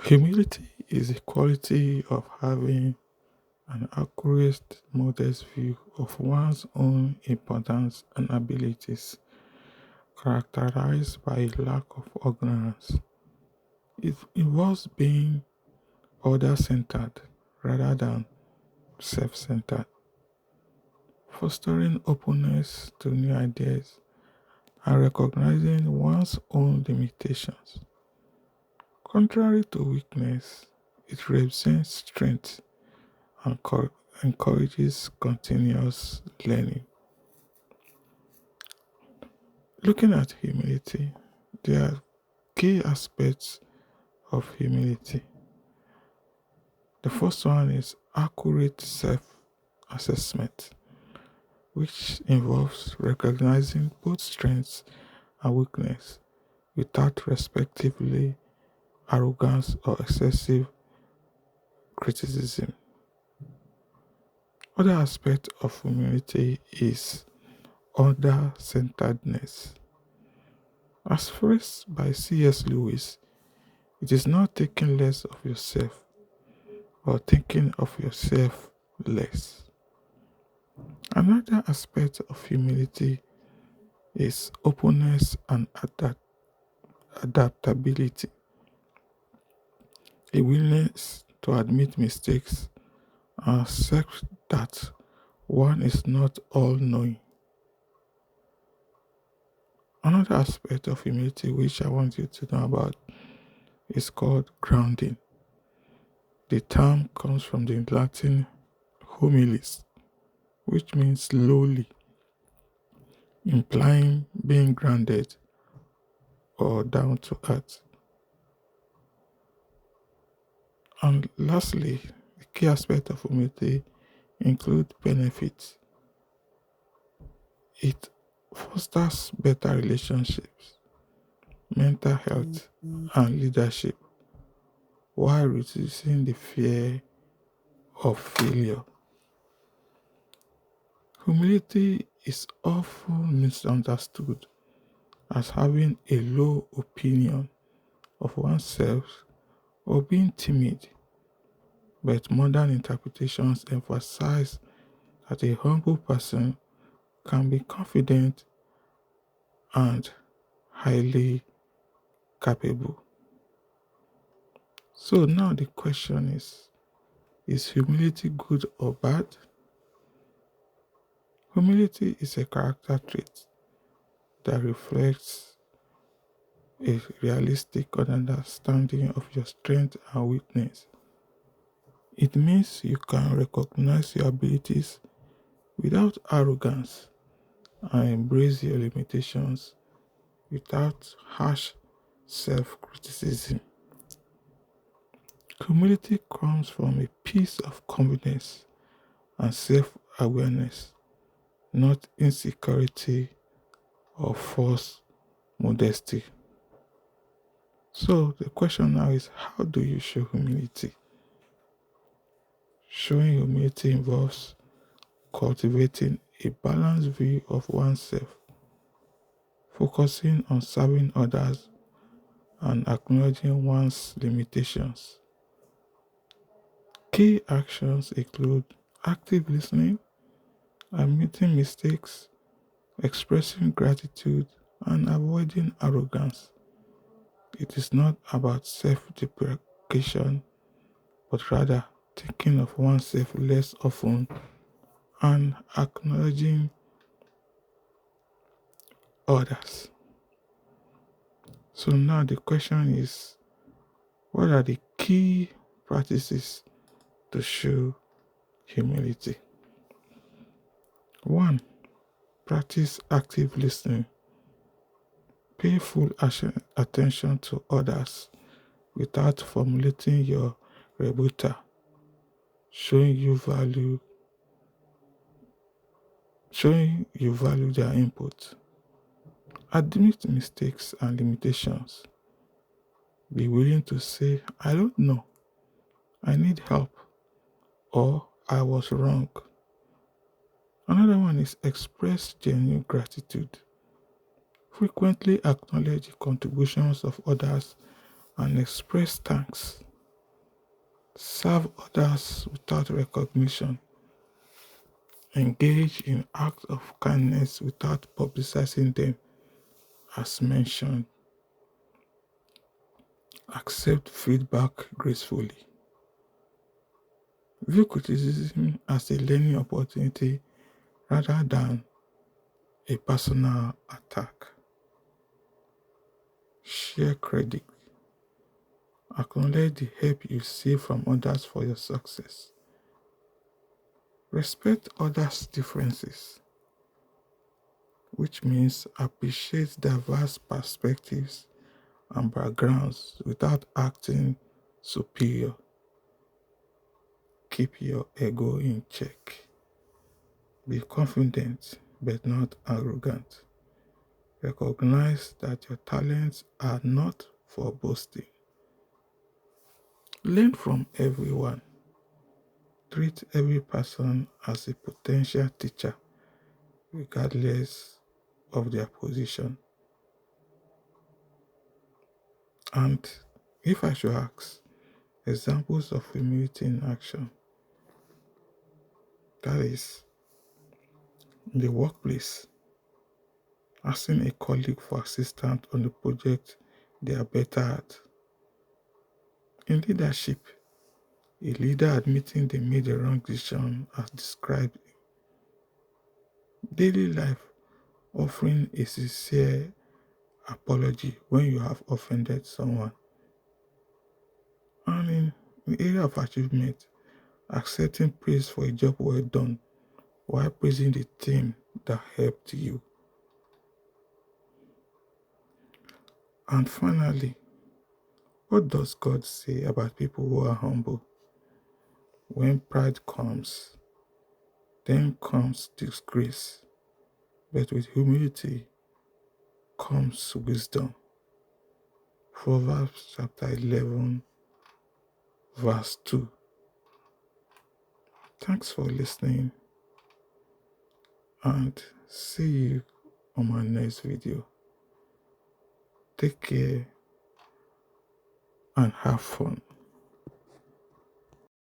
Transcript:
Humility is the quality of having an accurate, modest view of one's own importance and abilities, characterized by a lack of ignorance. It involves being other centered rather than self centered, fostering openness to new ideas and recognizing one's own limitations. Contrary to weakness, it represents strength and encourages continuous learning. Looking at humility, there are key aspects of humility. The first one is accurate self assessment, which involves recognizing both strengths and weakness without respectively arrogance or excessive criticism. Other aspect of humility is other centeredness. As phrased by C.S. Lewis, it is not taking less of yourself or thinking of yourself less. Another aspect of humility is openness and adaptability, a willingness to admit mistakes and accept that one is not all knowing. Another aspect of humility which I want you to know about is called grounding. The term comes from the Latin humilis, which means lowly, implying being grounded or down to earth. And lastly, the key aspect of humility include benefits. It fosters better relationships, mental health, and leadership while reducing the fear of failure. Humility is often misunderstood as having a low opinion of oneself or being timid, but modern interpretations emphasize that a humble person can be confident and highly capable. So now the question is humility good or bad? Humility is a character trait that reflects a realistic understanding of your strength and weakness. It means you can recognize your abilities without arrogance and embrace your limitations without harsh self criticism. Humility comes from a piece of confidence and self awareness, not insecurity or false modesty. So the question now is, how do you show humility? Showing humility involves cultivating a balanced view of oneself, focusing on serving others and acknowledging one's limitations. Key actions include active listening, admitting mistakes, expressing gratitude, and avoiding arrogance. It is not about self deprecation, but rather thinking of oneself less often and acknowledging others. So now the question is, what are the key practices to show humility? One, practice active listening. Pay full attention to others without formulating your rebuttal, showing you value, showing you value their input. Admit mistakes and limitations. Be willing to say, I don't know, I need help, or I was wrong. Another one is express genuine gratitude. Frequently acknowledge the contributions of others and express thanks. serve others without recognition, engage in acts of kindness without publicizing them as mentioned, accept feedback gracefully, view criticism as a learning opportunity rather than a personal attack, share credit, acknowledge the help you see from others for your success, respect others' differences, which means appreciate diverse perspectives and backgrounds without acting superior. Keep your ego in check. Be confident but not arrogant. Recognize that your talents are not for boasting. Learn from everyone. Treat every person as a potential teacher, regardless of their position. And if I should ask, examples of humility in action, that is, in the workplace, asking a colleague for assistance on a project they are better at. In leadership, a leader admitting they made a wrong decision as described. Daily life, offering a sincere apology when you have offended someone. And in the area of achievement, accepting praise for a job well done while praising the team that helped you. And finally, what does God say about people who are humble? When pride comes, then comes disgrace, but with humility comes wisdom. Proverbs chapter 11, verse 2. Thanks for listening and see you on my next video. Take care and have fun.